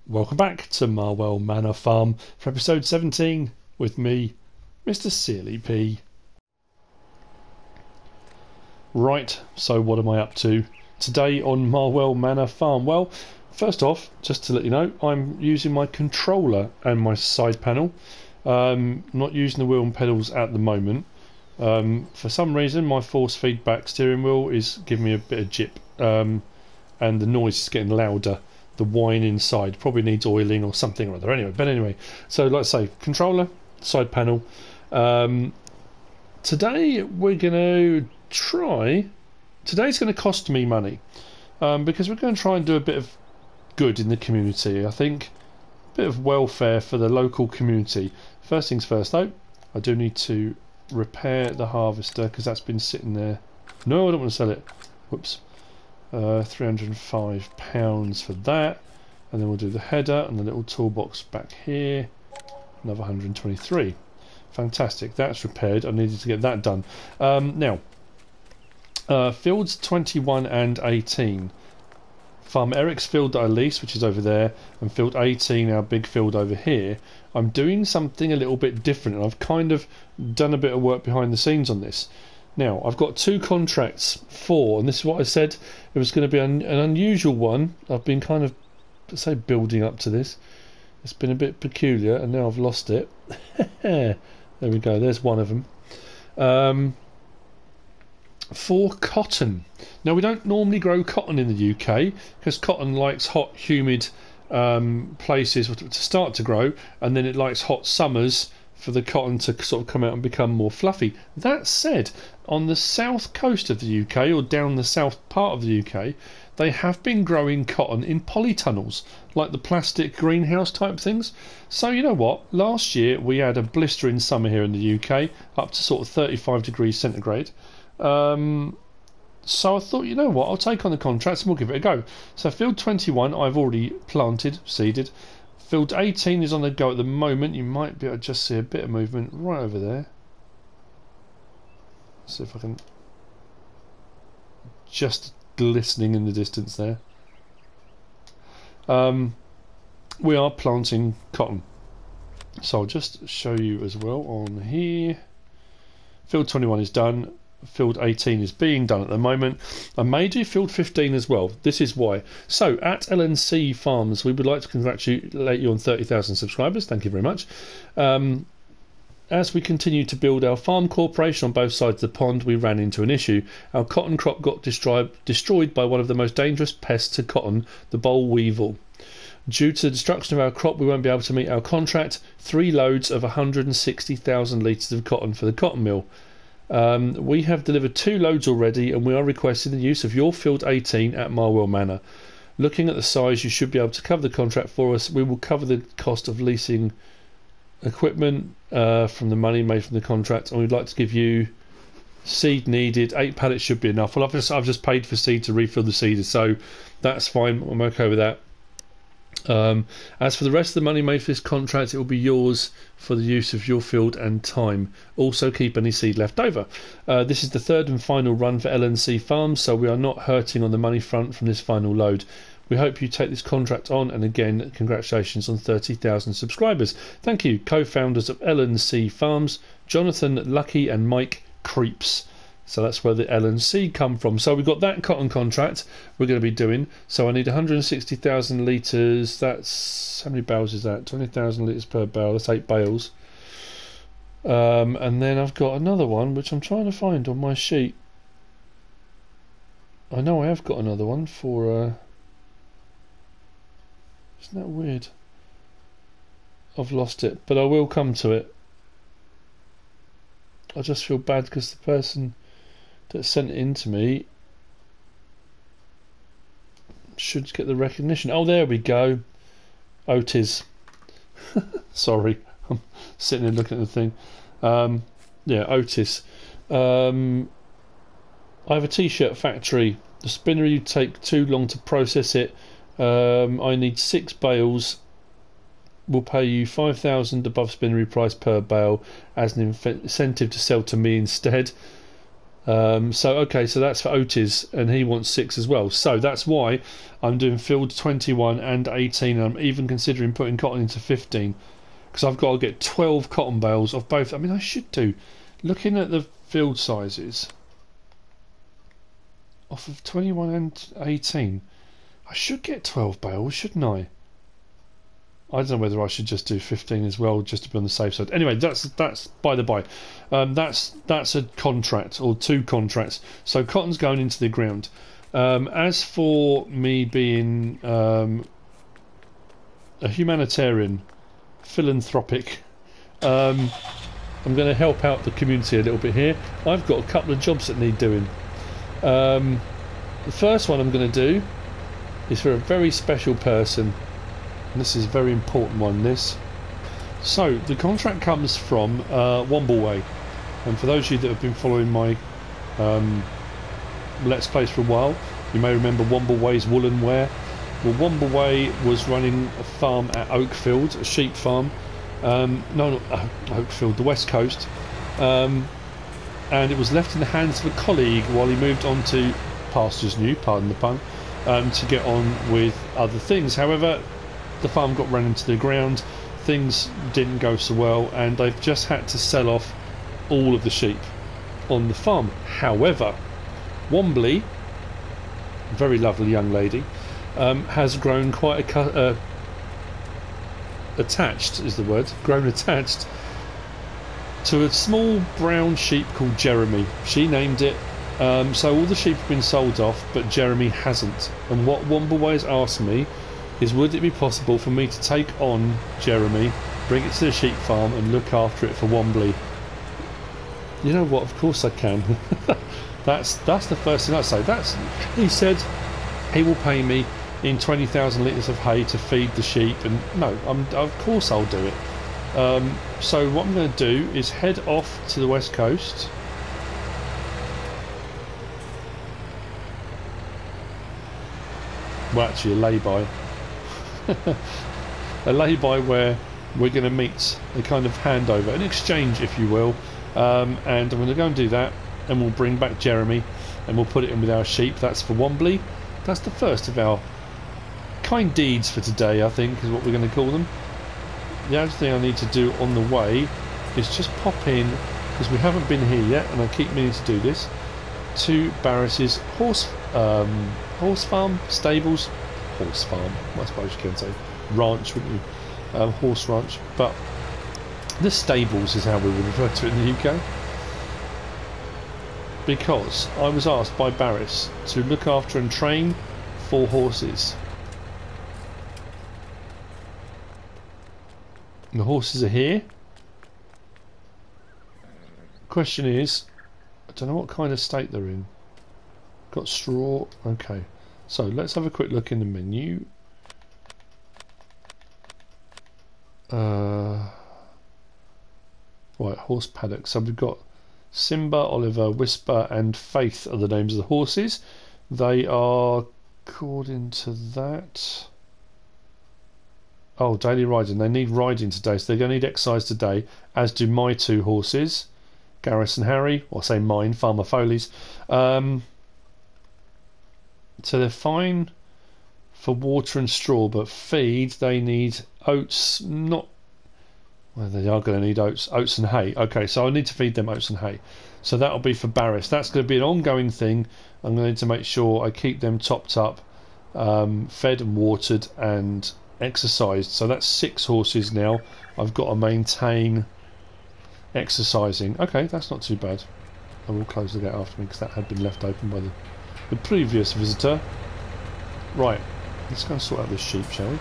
Welcome back to Marwell Manor Farm for episode 17 with me, MrSealyp. Right, so what am I up to today on Marwell Manor Farm? Well, first off, just to let you know, I'm using my controller and my side panel. Not using the wheel and pedals at the moment. For some reason, my force feedback steering wheel is giving me a bit of jip, and the noise is getting louder. The whine inside probably needs oiling or something or other. Anyway, so like I say, controller, side panel. Today we're going to try. Today's going to cost me money because we're going to try and do a bit of good in the community. I think a bit of welfare for the local community. First things first, though, I do need to repair the harvester because that's been sitting there. No, I don't want to sell it. Whoops. £305 for that, and then we'll do the header and the little toolbox back here. Another 123. Fantastic, that's repaired. I needed to get that done. Now, fields 21 and 18. Farm Eric's field that I leased, which is over there, and field 18, our big field over here. I'm doing something a little bit different, and I've kind of done a bit of work behind the scenes on this. Now, I've got two contracts for, and this is what I said, it was going to be an unusual one. I've been kind of, say, building up to this. It's been a bit peculiar, and now I've lost it. There we go, there's one of them. For cotton. Now, we don't normally grow cotton in the UK, because cotton likes hot, humid places to start to grow, and then it likes hot summers for the cotton to sort of come out and become more fluffy. That said, on the south coast of the UK, or down the south part of the UK, they have been growing cotton in polytunnels, like the plastic greenhouse type things. So you know what, last year we had a blistering summer here in the UK, up to sort of 35 degrees centigrade. So I thought, you know what, I'll take on the contracts and we'll give it a go. So field 21 I've already planted, seeded. Field 18 is on the go at the moment. You might be able to just see a bit of movement right over there. See if I can. Just glistening in the distance there. We are planting cotton. So I'll just show you as well on here. Field 21 is done. Field 18 is being done at the moment. I may do field 15 as well. This is why. So at LNC Farms, we would like to congratulate you on 30,000 subscribers. Thank you very much. As we continue to build our farm corporation on both sides of the pond, we ran into an issue. Our cotton crop got destroyed by one of the most dangerous pests to cotton, the boll weevil. Due to the destruction of our crop, we won't be able to meet our contract. 3 loads of 160,000 litres of cotton for the cotton mill. We have delivered 2 loads already, and we are requesting the use of your field 18 at Marwell Manor. Looking at the size, you should be able to cover the contract for us. We will cover the cost of leasing equipment from the money made from the contract, and we'd like to give you seed needed. 8 pallets should be enough. Well, I've just paid for seed to refill the seeder, so that's fine. I'm okay with that. As for the rest of the money made for this contract, it will be yours for the use of your field and time. Also keep any seed left over. This is the 3rd and final run for LNC Farms, so we are not hurting on the money front from this final load. We hope you take this contract on, and again, congratulations on 30,000 subscribers. Thank you, co-founders of LNC Farms, Jonathan, Lucky and Mike Creeps. So that's where the LNC come from. So we've got that cotton contract we're going to be doing. So I need 160,000 litres. That's, how many bales is that? 20,000 litres per bale. That's 8 bales. And then I've got another one, which I'm trying to find on my sheet. I know I have got another one for... Isn't that weird? I've lost it, but I will come to it. I just feel bad because the person that sent it in to me should get the recognition. Oh, there we go. Otis. Sorry, I'm sitting here looking at the thing. Yeah, Otis. I have a t-shirt factory. The spinnery would take too long to process it. I need 6 bales. We'll pay you 5,000 above spinnery price per bale as an incentive to sell to me instead. So okay, so that's for Otis, and he wants 6 as well. So that's why I'm doing field 21 and 18, and I'm even considering putting cotton into 15, because I've got to get 12 cotton bales of both. I mean, I should do. Looking at the field sizes off of 21 and 18, I should get 12 bales, shouldn't I? I don't know whether I should just do 15 as well, just to be on the safe side. Anyway, that's by the by. That's a contract, or 2 contracts. So cotton's going into the ground. As for me being a humanitarian, philanthropic, I'm going to help out the community a little bit here. I've got a couple of jobs that need doing. The first one I'm going to do is for a very special person. This is a very important one, this. So, the contract comes from Wombleway. And for those of you that have been following my Let's Plays for a while, you may remember Wombleway's woolen wear. Well, Wombleway was running a farm at Oakfield, a sheep farm. No, not Oakfield, the West Coast. And it was left in the hands of a colleague while he moved on to pastures new, pardon the pun, to get on with other things. However, the farm got run into the ground, things didn't go so well, and they've just had to sell off all of the sheep on the farm. However, Wombley, a very lovely young lady, has grown quite attached is the word, grown attached to a small brown sheep called Jeremy. She named it, so all the sheep have been sold off, but Jeremy hasn't. And what Wombleway has asked me is, would it be possible for me to take on Jeremy, bring it to the sheep farm and look after it for Wombley? You know what, of course I can. that's the first thing I say. He said he will pay me in 20,000 litres of hay to feed the sheep, and no, of course I'll do it. So what I'm going to do is head off to the West Coast. Well, actually a lay-by. A lay-by where we're going to meet a kind of handover, an exchange if you will, and I'm going to go and do that, and we'll bring back Jeremy and we'll put it in with our sheep. That's for Wombley. That's the first of our kind deeds for today, I think, is what we're going to call them. The other thing I need to do on the way is just pop in, because we haven't been here yet and I keep meaning to do this, to Barris's horse farm, stables, horse farm, I suppose you can say, ranch, wouldn't you? Horse ranch, but the stables is how we would refer to it in the UK, because I was asked by Barris to look after and train 4 horses. And the horses are here. Question is, I don't know what kind of state they're in. Got straw, okay. So let's have a quick look in the menu. Right, horse paddock. So we've got Simba, Oliver, Whisper and Faith are the names of the horses. They are, according to that, oh, daily riding. They need riding today, so they're going to need exercise today, as do my 2 horses, Garrus and Harry, or say mine, Farmer Foley's. So they're fine for water and straw, but feed they need oats. Not, well, they are going to need oats and hay. Okay, so I need to feed them oats and hay. So that'll be for Barris. That's going to be an ongoing thing. I'm going to need to make sure I keep them topped up, fed and watered and exercised. So that's 6 horses now I've got to maintain exercising. Okay, that's not too bad. I will close the gate after me because that had been left open by the previous visitor. Right, let's go and sort out this sheep, shall we?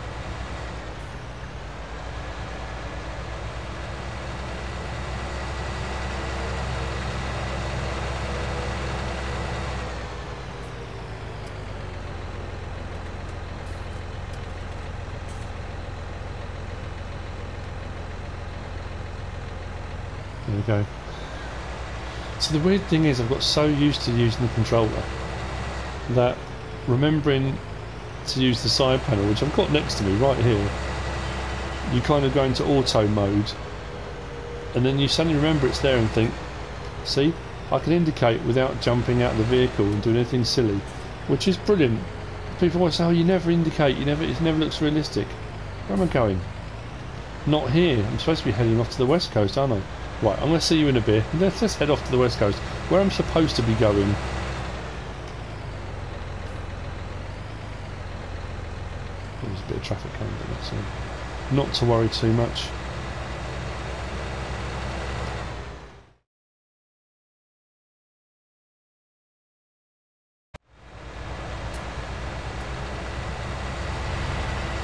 There we go. So the weird thing is, I've got so used to using the controller that remembering to use the side panel, which I've got next to me right here, you kind of go into auto mode and then you suddenly remember it's there and think, see, I can indicate without jumping out of the vehicle and doing anything silly, which is brilliant. People always say, oh, you never indicate, it never looks realistic. Where am I going? Not here. I'm supposed to be heading off to the west coast, aren't I? Right, I'm going to see you in a bit. Let's just head off to the west coast, where I'm supposed to be going. There's a bit of traffic coming, so not to worry too much.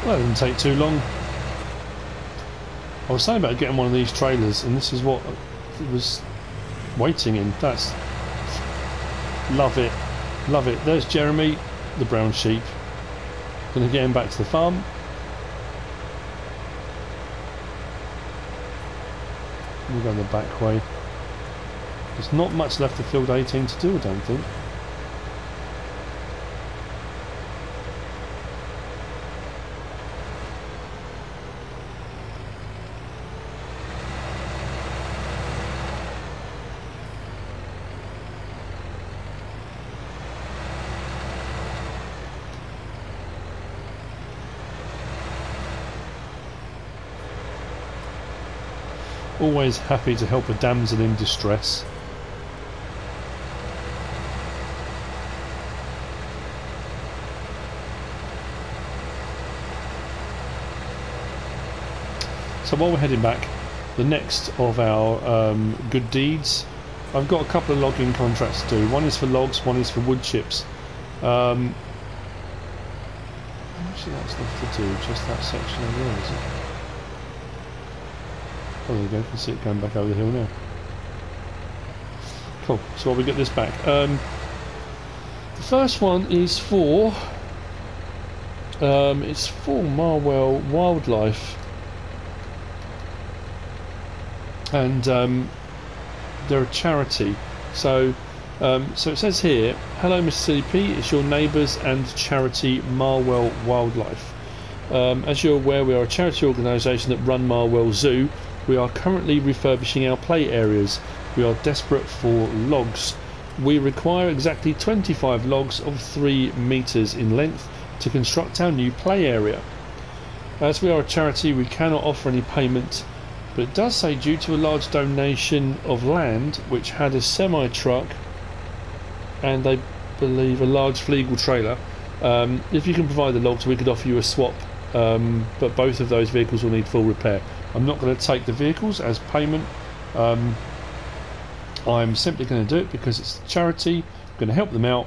Well, that didn't take too long. I was saying about getting one of these trailers, and this is what it was waiting in. That's... love it. Love it. There's Jeremy, the brown sheep. Gonna get him back to the farm. We'll go the back way. There's not much left of field 18 to do, I don't think. Always happy to help a damsel in distress. So while we're heading back, the next of our good deeds, I've got a couple of logging contracts to do. One is for logs, one is for wood chips. How much that's left to do? Just that section over there, is it? Oh, there we go, you can see it going back over the hill now. Cool, so while we get this back. The first one is for... it's for Marwell Wildlife. And they're a charity. So it says here, hello MrSealyp, it's your neighbours and charity Marwell Wildlife. As you're aware, we are a charity organisation that run Marwell Zoo. We are currently refurbishing our play areas. We are desperate for logs. We require exactly 25 logs of 3 metres in length to construct our new play area. As we are a charity, we cannot offer any payment, but it does say due to a large donation of land which had a semi-truck and I believe a large legal trailer, if you can provide the logs we could offer you a swap, but both of those vehicles will need full repair. I'm not going to take the vehicles as payment. I'm simply going to do it because it's a charity. I'm going to help them out.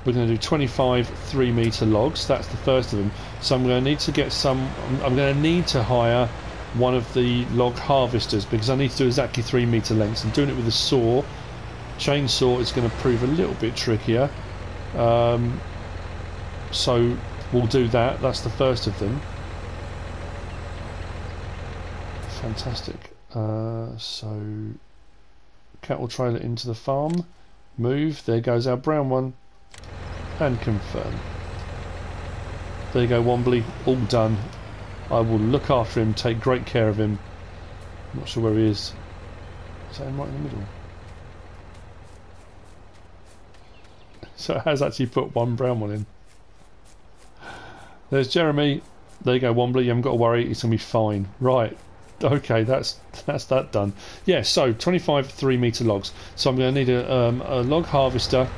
We're going to do 25 3-metre logs. That's the first of them. So I'm going to need to get some. I'm going to need to hire one of the log harvesters because I need to do exactly 3-metre lengths. And doing it with a saw, chainsaw, is going to prove a little bit trickier. So we'll do that. That's the first of them. Fantastic. So cattle trailer into the farm, move, there goes our brown one, and confirm. There you go, Wombly, all done. I will look after him, take great care of him. I'm not sure where he is. Is that him right in the middle? So it has actually put one brown one in. There's Jeremy. There you go, Wombly, you haven't got to worry, it's going to be fine. Right. Okay, that's that done. Yeah, so 25 3-metre logs. So I'm going to need a log harvester.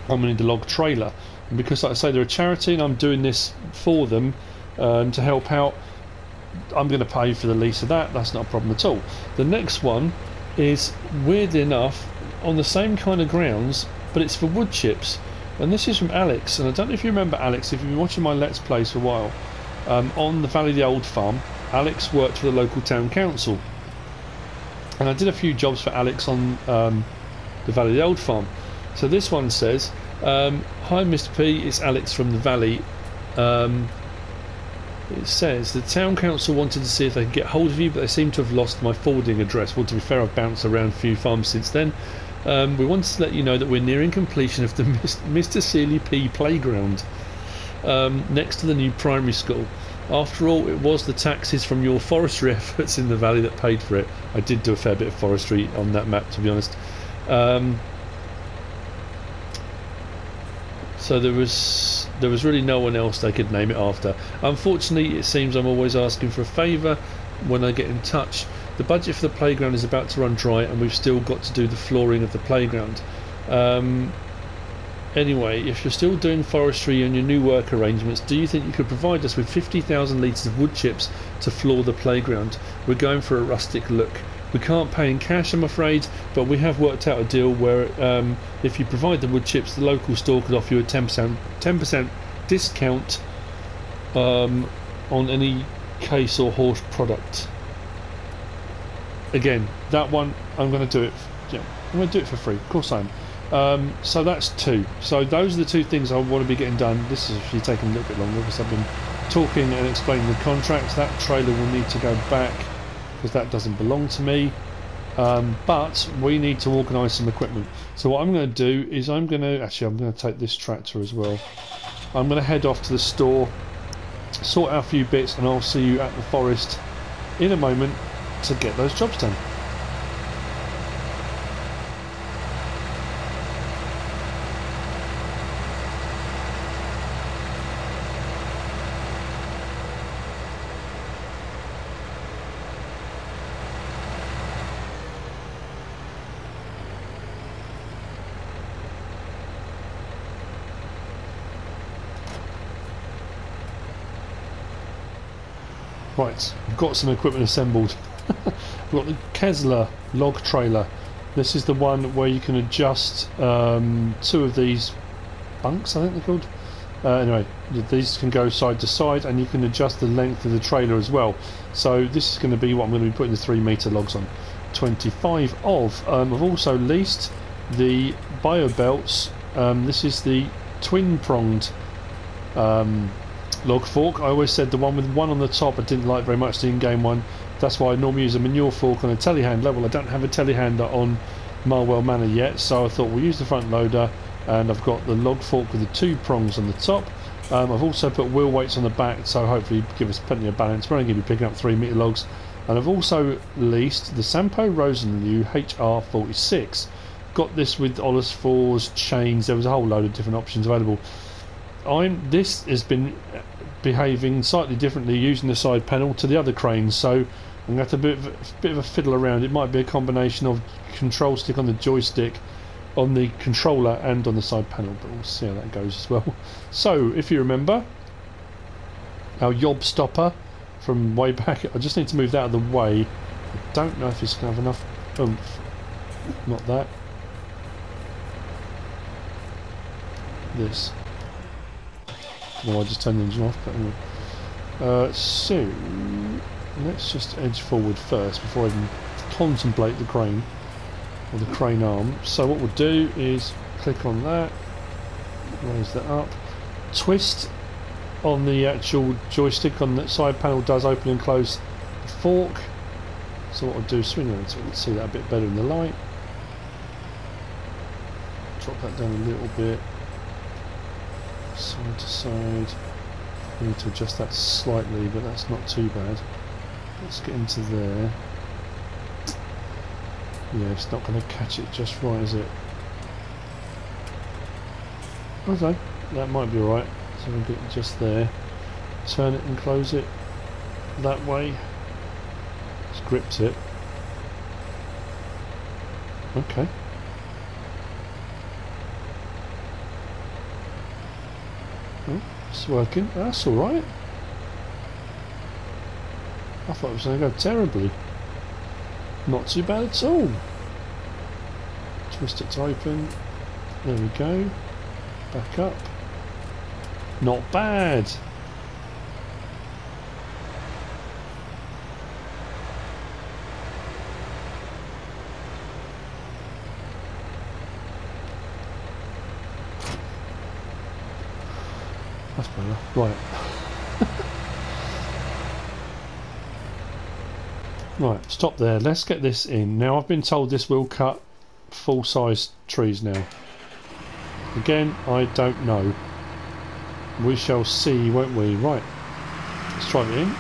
I'm going to need a log trailer. And because, like I say, they're a charity and I'm doing this for them to help out, I'm going to pay for the lease of that. That's not a problem at all. The next one is, weird enough, on the same kind of grounds, but it's for wood chips. And this is from Alex. And I don't know if you remember Alex, if you've been watching my Let's Plays for a while. On the Valley of the Old Farm, Alex worked for the local town council, and I did a few jobs for Alex on the Valley of the Old Farm. So this one says, hi Mr P, it's Alex from the Valley. It says the town council wanted to see if they could get hold of you, but they seem to have lost my forwarding address. Well, to be fair, I've bounced around a few farms since then. We wanted to let you know that we're nearing completion of the MrSealyp playground next to the new primary school. After all, it was the taxes from your forestry efforts in the valley that paid for it. I did do a fair bit of forestry on that map, to be honest. So there was really no one else they could name it after. Unfortunately, it seems I'm always asking for a favour when I get in touch. The budget for the playground is about to run dry, and we've still got to do the flooring of the playground. Anyway, if you're still doing forestry and your new work arrangements, do you think you could provide us with 50,000 litres of wood chips to floor the playground? We're going for a rustic look. We can't pay in cash, I'm afraid, but we have worked out a deal where if you provide the wood chips, the local store could offer you a 10% discount on any case or horse product. Again, that one I'm going to do it. Yeah, I'm going to do it for free. Of course I am. So that's two. So those are the two things I want to be getting done. This is actually taking a little bit longer because I've been talking and explaining the contracts. That trailer will need to go back because that doesn't belong to me. But we need to organise some equipment. So what I'm going to do is I'm going to take this tractor as well. I'm going to head off to the store, sort out a few bits, and I'll see you at the forest in a moment to get those jobs done. Right, I've got some equipment assembled. I've got the Kesler log trailer. This is the one where you can adjust two of these bunks, I think they're called. Anyway, these can go side to side, and you can adjust the length of the trailer as well. So this is going to be what I'm going to be putting the 3-metre logs on. 25 of. I've also leased the bio belts. This is the twin-pronged log fork. I always said the one with one on the top I didn't like very much, the in-game one. That's why I normally use a manure fork on a telehandler. Well, I don't have a telehandler on Marwell Manor yet, so I thought we'll use the front loader, and I've got the log fork with the 2 prongs on the top. I've also put wheel weights on the back, so hopefully give us plenty of balance. We're only going to be picking up 3-metre logs. And I've also leased the Sampo Rosenliu HR46. Got this with Ollis 4s, chains. There was a whole load of different options available. This has been behaving slightly differently using the side panel to the other cranes, so I'm going to have to bit of a fiddle around. It might be a combination of control stick on the joystick, on the controller, and on the side panel, but we'll see how that goes as well. So if you remember our yob stopper from way back, I just need to move that out of the way. I don't know if it's going to have enough oomph. Not that. This. No, I just turned the engine off, but anyway. So let's just edge forward first before I even contemplate the crane or the crane arm. So what we'll do is click on that, raise that up, twist on the actual joystick on the side panel does open and close the fork. So what I'll do is swing around so we can see that a bit better in the light. Drop that down a little bit. Side to side. I need to adjust that slightly, but that's not too bad. Let's get into there. Yeah, it's not going to catch it just right, is it? Okay, that might be alright. So we'll get just there. Turn it and close it that way. Just grips it. Okay. Oh, it's working. That's alright. I thought it was going to go terribly. Not too bad at all. Twist it to open. There we go. Back up. Not bad. That's better. Right. Right, stop there. Let's get this in. Now, I've been told this will cut full-size trees now. Again, I don't know. We shall see, won't we? Right. Let's try it in.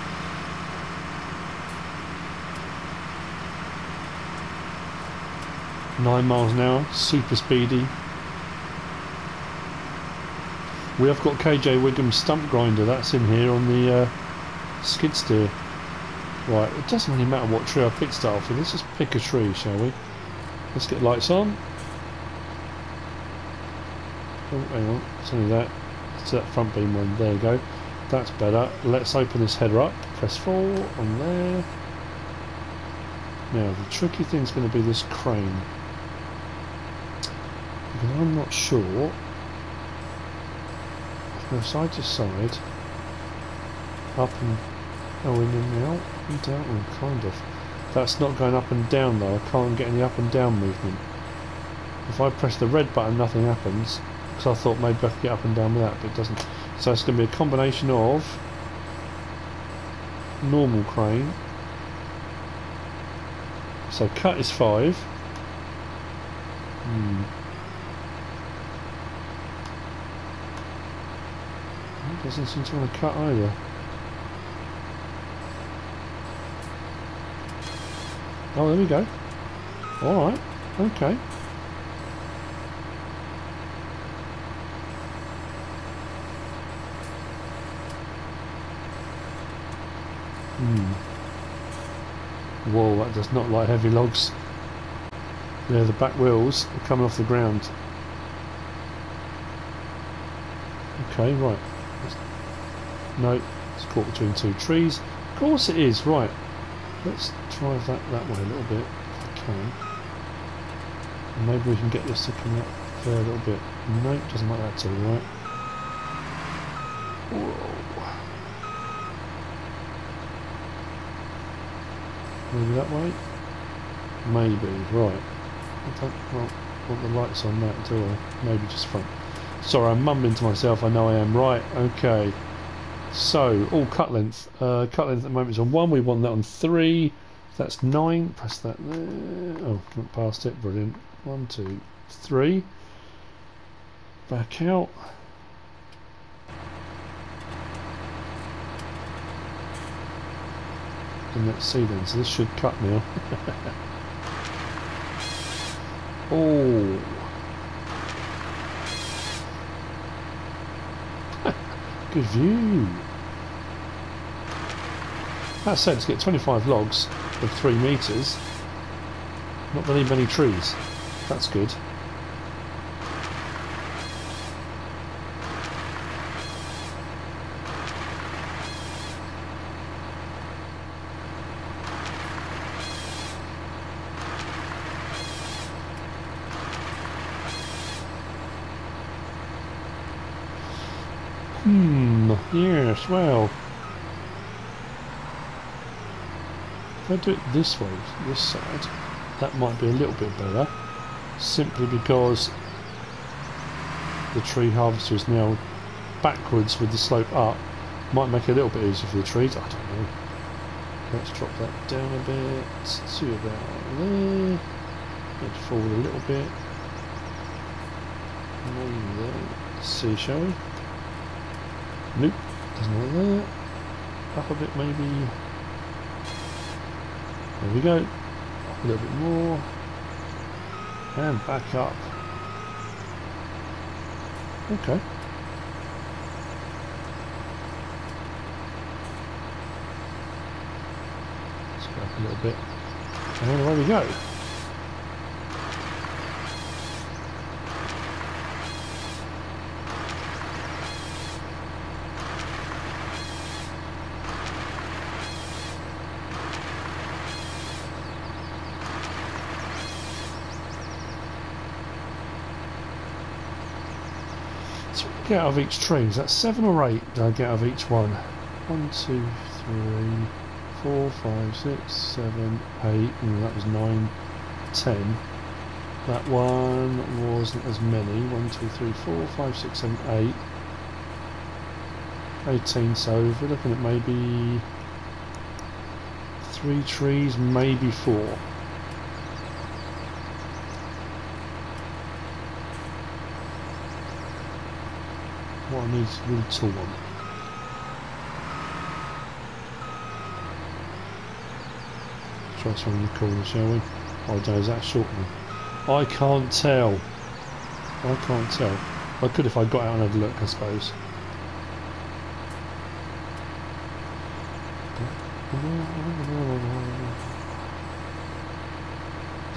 9 miles an hour, super speedy. We have got KJ Wiggum's stump grinder, that's in here on the skid steer. Right, it doesn't really matter what tree I pick start off with, let's just pick a tree, shall we? Let's get lights on. Oh, hang on, it's only that. It's that front beam one, there you go. That's better. Let's open this header up, press 4 on there. Now, the tricky thing's going to be this crane. Because I'm not sure. Now, side to side, up and in and out, and down, oh, kind of. That's not going up and down though, I can't get any up and down movement. If I press the red button, nothing happens, because I thought maybe I could get up and down with that, but it doesn't. So it's going to be a combination of normal crane. So cut is 5. It doesn't seem to want to cut either. Oh, there we go. Alright, okay. Whoa, that does not like heavy logs. Yeah, the back wheels are coming off the ground. Okay, right. No, it's caught between 2 trees. Of course it is, right. Let's drive that way a little bit, if I can. And maybe we can get this to come up there a little bit. No, it doesn't like that at all, right? Whoa. Maybe that way? Maybe, right. I don't want the lights on that, do I? Maybe just front. Sorry, I'm mumbling to myself, I know I am. Right, okay. So, cut length. Cut length at the moment is on 1, we want that on 3. That's 9, press that there. Oh, went past it, brilliant. 1, 2, 3. Back out. And let's see then, so this should cut now. Oh. Good view. That said, to get 25 logs of 3 metres, not really many trees. That's good. Yes, well. If I do it this way, this side, that might be a little bit better. Simply because the tree harvester is now backwards with the slope up. Might make it a little bit easier for the trees, I don't know. Let's drop that down a bit to about there. Let's forward a little bit. Maybe there. Let's see, shall we? Nope, doesn't like that. Up a bit maybe. There we go. Up a little bit more. And back up. Okay. Let's go up a little bit. And away we go. So what do I get out of each tree? Is that 7 or 8 do I get out of each one? 1, 2, 3, 4, 5, 6, 7, 8. Oh, that was 9, 10. That one wasn't as many. 1, 2, 3, 4, 5, 6, 7, 8. 18. So if we're looking at maybe 3 trees, maybe 4. What I need is a really tall one. Try something in the corner, shall we? Oh, no, is that a short one? I can't tell. I can't tell. I could if I got out and had a look, I suppose.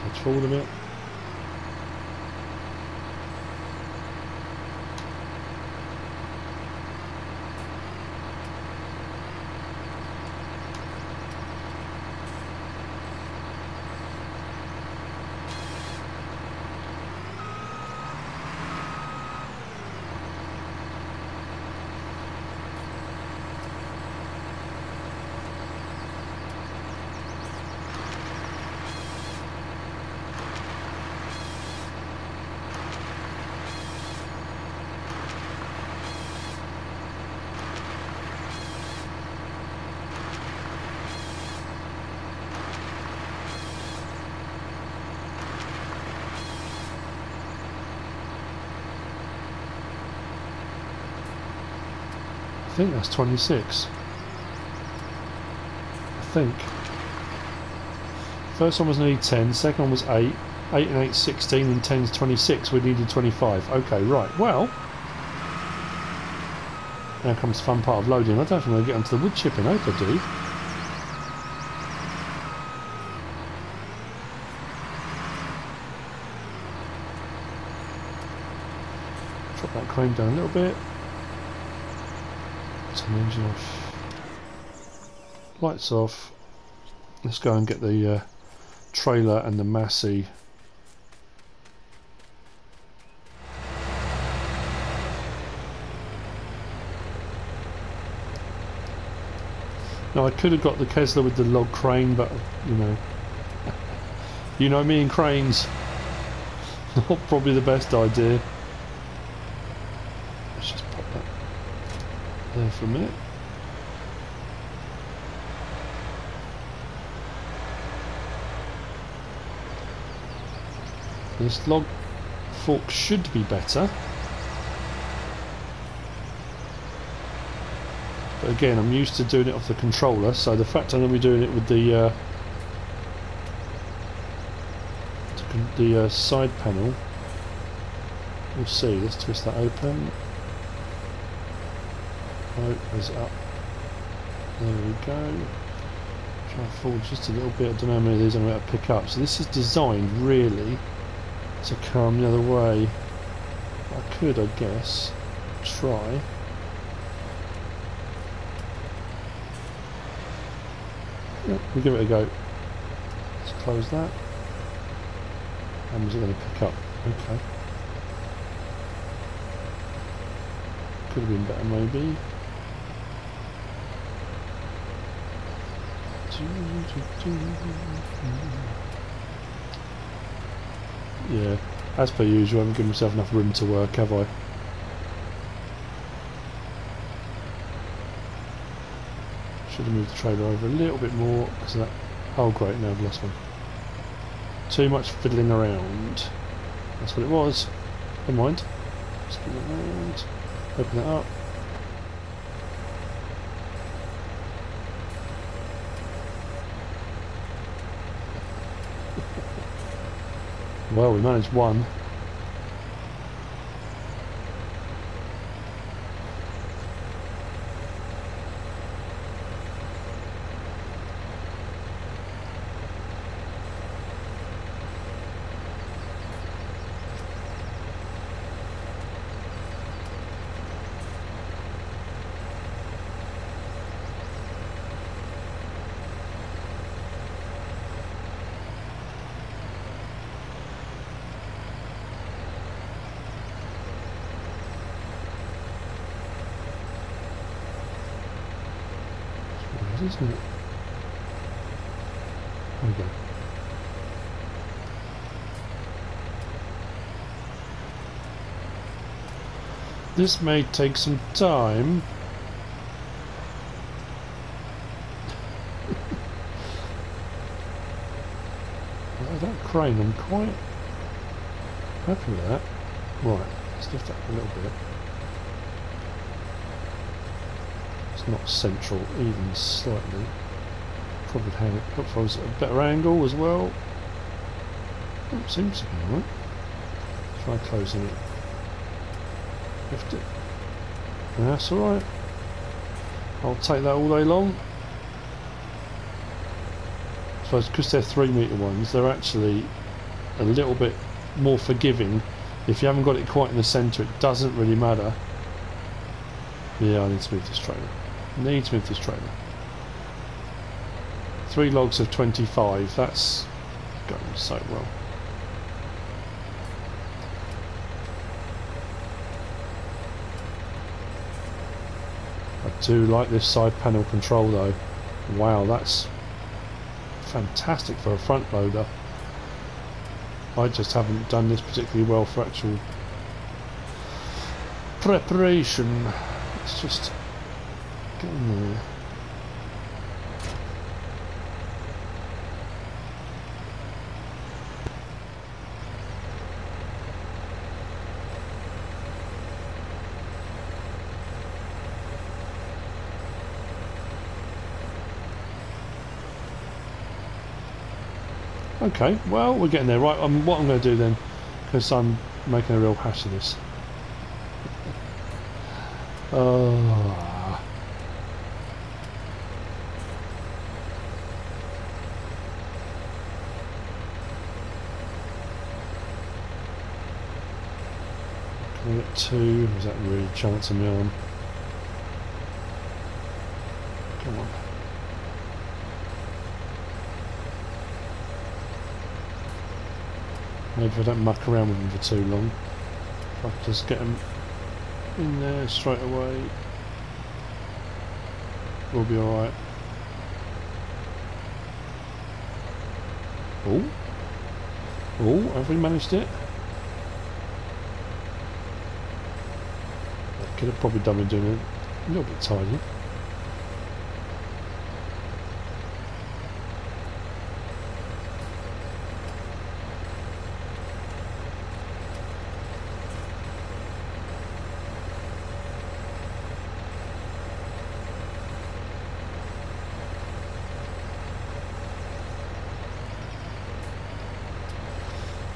Touch forward a bit. I think that's 26. I think. First one was nearly 10, second one was 8. 8 and 8 16 and 10's 26. We needed 25. Okay, right. Well, now comes the fun part of loading. I don't think I'll get onto the wood chipping. I hope I do. Drop that crane down a little bit. Turn the engine off. Lights off. Let's go and get the trailer and the Massey. Now I could have got the Kesler with the log crane, but you know me and cranes. Not probably the best idea. Let's just pop that there for a minute. This log fork should be better, but again I'm used to doing it off the controller, so the fact I'm going to be doing it with the side panel, we'll see. Let's twist that open. Oh, there's up. There we go. Try and forward just a little bit. I don't know how many of these I'm going to pick up. So this is designed really to come the other way. I could, I guess, try. Yep, we'll give it a go. Let's close that. How much is it going to pick up? Okay. Could have been better maybe. Yeah, as per usual, I haven't given myself enough room to work, have I? Should have moved the trailer over a little bit more because of that. Oh great, now I've lost one. Too much fiddling around. That's what it was. Never mind. Spin it around. Open it up. Well, we managed one. Isn't it? There we go. This may take some time. That crane, I'm quite happy with that. Right, let's lift that a little bit. Not central even slightly. Probably hang it up for a better angle as well. Oh, seems to be alright. Try closing it. Lift it. That's alright. I'll take that all day long. I suppose because they're 3 metre ones, they're actually a little bit more forgiving. If you haven't got it quite in the centre, it doesn't really matter. Yeah, I need to move this trailer. Need to move this trailer. 3 logs of 25. That's going so well. I do like this side panel control though. Wow, that's fantastic for a front loader. I just haven't done this particularly well for actual preparation. Let's just get in there. Okay, well, we're getting there. Right, what I'm going to do then, because I'm making a real hash of this. Can I get 2? Is that really chancing me on? Come on. Maybe if I don't muck around with them for too long, if I can just get them in there straight away, we'll be alright. Oh, have we managed it? I could have probably done with doing it a little bit tidy.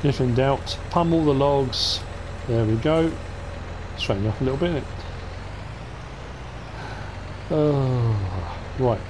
If in doubt, pummel the logs. There we go. Straighten up a little bit. Right.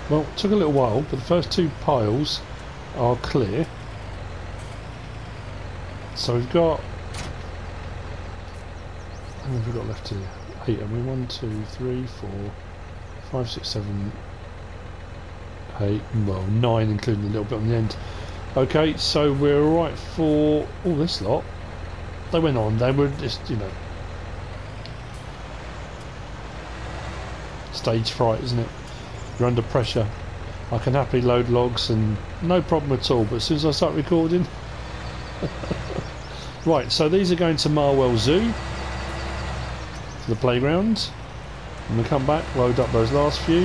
Well, it took a little while, but the first 2 piles are clear. So we've got... how many have we got left here? 8, and we 1, 2, 3, 4, 5, 6, 7, 8, well 9 including a little bit on the end. Okay, so we're alright for all this lot. they went on. They were just, you know, stage fright, isn't it? You're under pressure. I can happily load logs and no problem at all, but as soon as I start recording... Right, so these are going to Marwell Zoo, to the playground. I'm going to come back, load up those last few.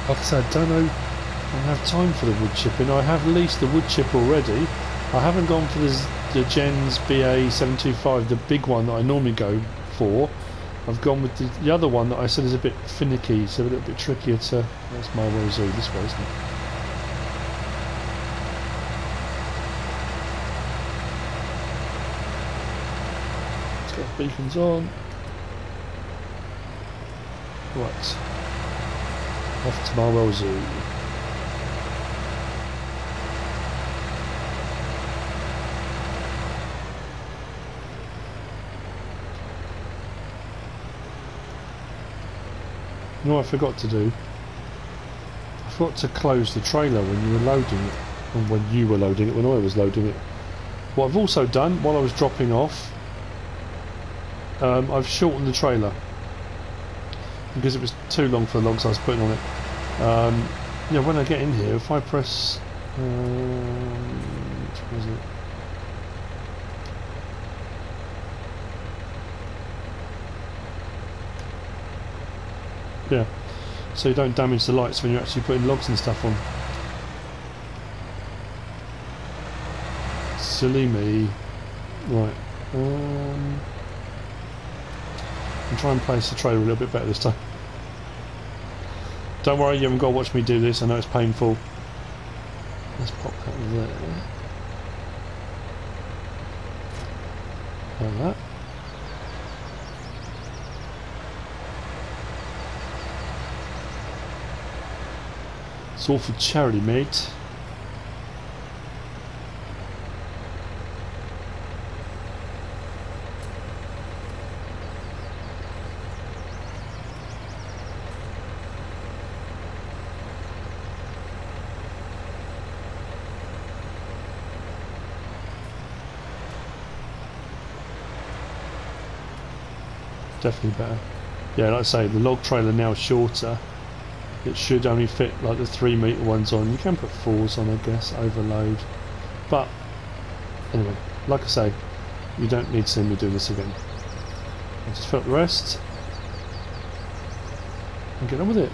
Like I said, I don't know, I don't have time for the wood chipping. I have leased the wood chip already. I haven't gone for the Gens BA725, the big one that I normally go for. I've gone with the other one that I said is a bit finicky, so a little bit trickier to... That's Marwell Zoo this way, isn't it? Let's get beacons on. Right. Off to Marwell Zoo. You know what I forgot to do? I forgot to close the trailer when you were loading it. And when you were loading it, when I was loading it. What I've also done, while I was dropping off, I've shortened the trailer. Because it was too long for the logs I was putting on it. Yeah, when I get in here, if I press... which was it? Yeah, so you don't damage the lights when you're actually putting logs and stuff on. Silly me. Right. I'll try and place the trailer a little bit better this time. Don't worry, you haven't got to watch me do this. I know it's painful. Let's pop that there. Like that. It's all for charity, mate. Definitely better. Yeah, like I say, the log trailer now is shorter. It should only fit like the 3-metre ones on. You can put 4s on, I guess, overload. But anyway, like I say, you don't need to see me do this again. I'll just fill up the rest and get on with it.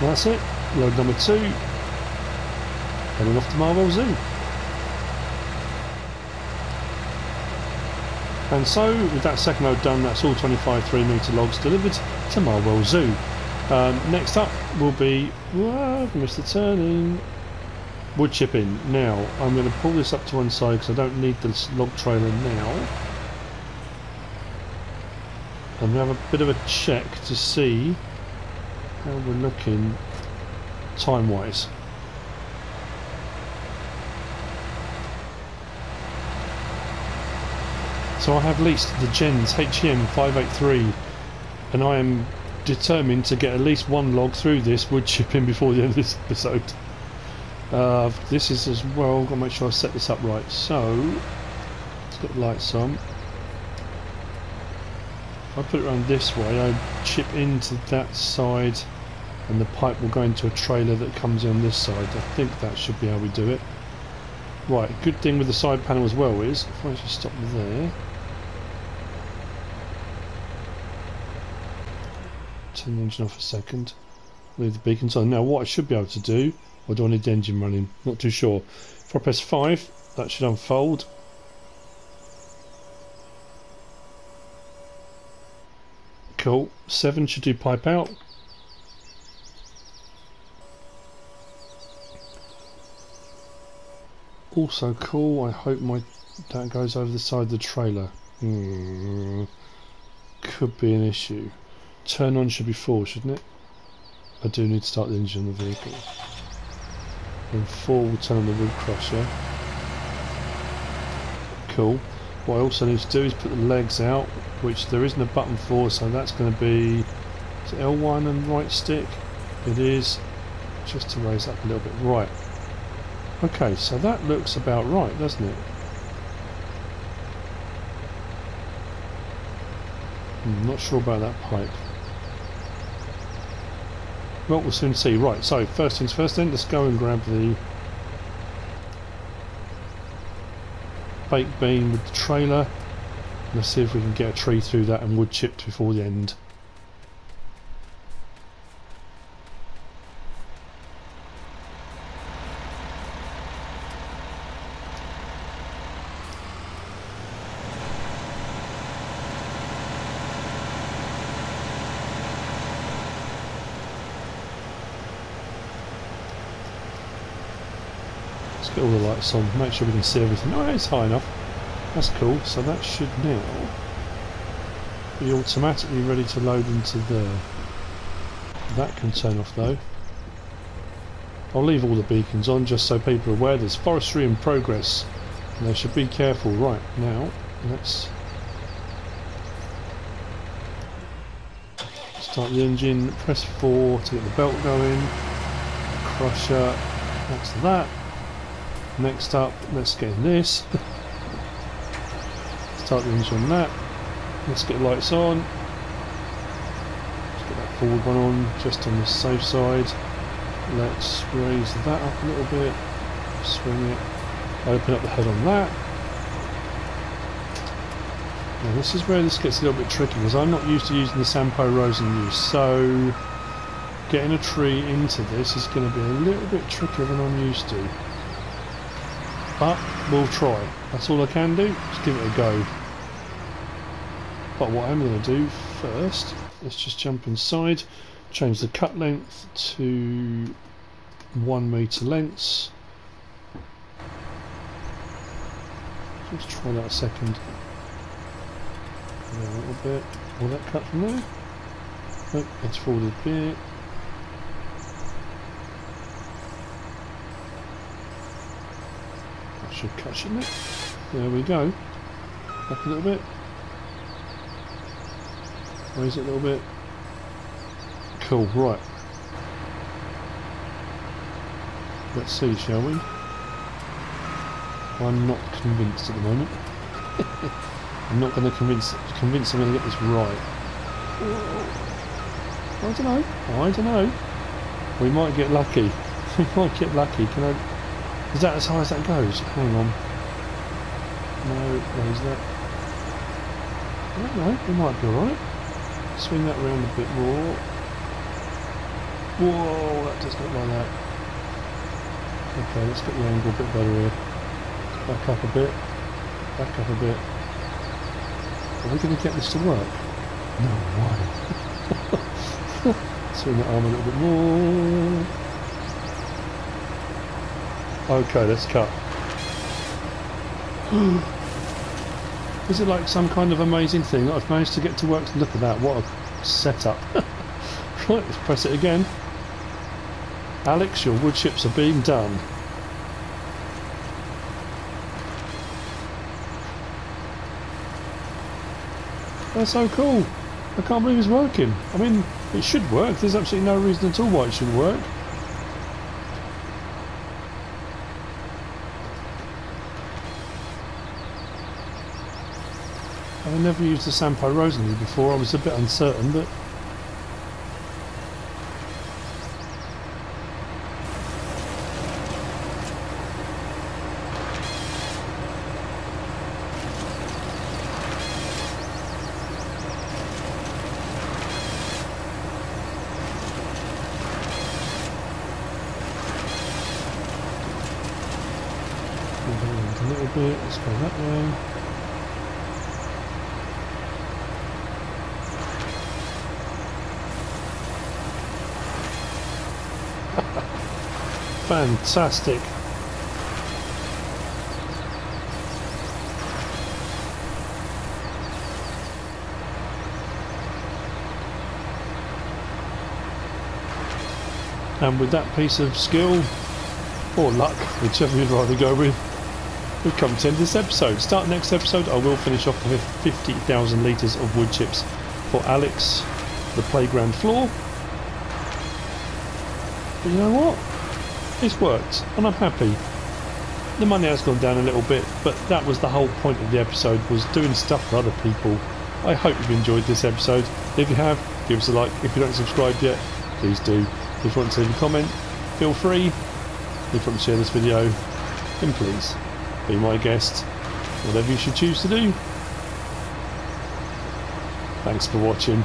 Well, that's it. Load number 2. Heading off to Marwell Zoo. And so, with that second load done, that's all 25 3-metre logs delivered to Marwell Zoo. Next up will be, missed the turning, wood chipping. Now, I'm going to pull this up to one side because I don't need this log trailer now. I'm going to have a bit of a check to see how we're looking time-wise. So I have leased the Gens HM 583 and I am determined to get at least one log through this wood chipping before the end of this episode. This is as well, I've got to make sure I set this up right. So, let's get the lights on. If I put it around this way, I chip into that side and the pipe will go into a trailer that comes in on this side. I think that should be how we do it. Right, good thing with the side panel as well is, if I just stop there, turn the engine off a second, leave the beacons on. Now what I should be able to do, or do I need the engine running? Not too sure. If I press 5, that should unfold. Cool. 7 should do pipe out. Also cool, I hope that goes over the side of the trailer. Could be an issue. Turn on should be 4, shouldn't it? I do need to start the engine of the vehicle. And 4 will turn on the wood crusher. Cool. What I also need to do is put the legs out, which there isn't a button for, so that's going to be, is it L1 and right stick? It is, just to raise up a little bit. Right. Okay, so that looks about right, doesn't it? Not sure about that pipe. Well, we'll soon see. Right, so first things first then, let's go and grab the baked beam with the trailer. Let's see if we can get a tree through that and wood chipped before the end. Get all the lights on, make sure we can see everything. Oh, it's high enough. That's cool. So that should now be automatically ready to load into there. That can turn off though. I'll leave all the beacons on just so people are aware there's forestry in progress and they should be careful. Right, now let's start the engine, press 4 to get the belt going, crusher, that's that. Next up, let's get in this. Start the engine on that. Let's get lights on. Let's get that forward one on, just on the safe side. Let's raise that up a little bit. Swing it. Open up the head on that. Now this is where this gets a little bit tricky because I'm not used to using the Sampo rows in use. So getting a tree into this is going to be a little bit trickier than I'm used to. But we'll try. That's all I can do. Just give it a go. But what I'm going to do first, let's just jump inside, change the cut length to 1 metre lengths. Let's try that a second. A little bit. Will that cut from there? Nope, let's forward a bit. Should cut, shouldn't it? There we go. Back a little bit. Raise it a little bit. Cool, right. Let's see, shall we? I'm not convinced at the moment. I'm not going to convince I'm going to get this right. I don't know. I don't know. We might get lucky. We might get lucky. Can I? Is that as high as that goes? Hang on. No, raise that. I don't know, we might be alright. Swing that around a bit more. Whoa, that does look like that. Okay, let's get the angle a bit better here. Back up a bit. Back up a bit. Are we going to get this to work? No way. Swing that arm a little bit more. Okay, let's cut. Is it like some kind of amazing thing that I've managed to get to work? Look at that, what a setup. Right, let's press it again. Alex, your wood chips are being done. That's so cool. I can't believe it's working. I mean, it should work. There's absolutely no reason at all why it shouldn't work. I've never used the Sampo Rosalie before. I was a bit uncertain, but a little bit. Let's go that way. Fantastic. And with that piece of skill, or luck, whichever you'd rather go with, we've come to the end of this episode. Start next episode, I will finish off with 50,000 litres of wood chips for Alex, the playground floor. But you know what? It's worked, and I'm happy. The money has gone down a little bit, but that was the whole point of the episode, was doing stuff for other people. I hope you've enjoyed this episode. If you have, give us a like. If you don't subscribe yet, please do. If you want to leave a comment, feel free. If you want to share this video, then please be my guest. Whatever you should choose to do. Thanks for watching.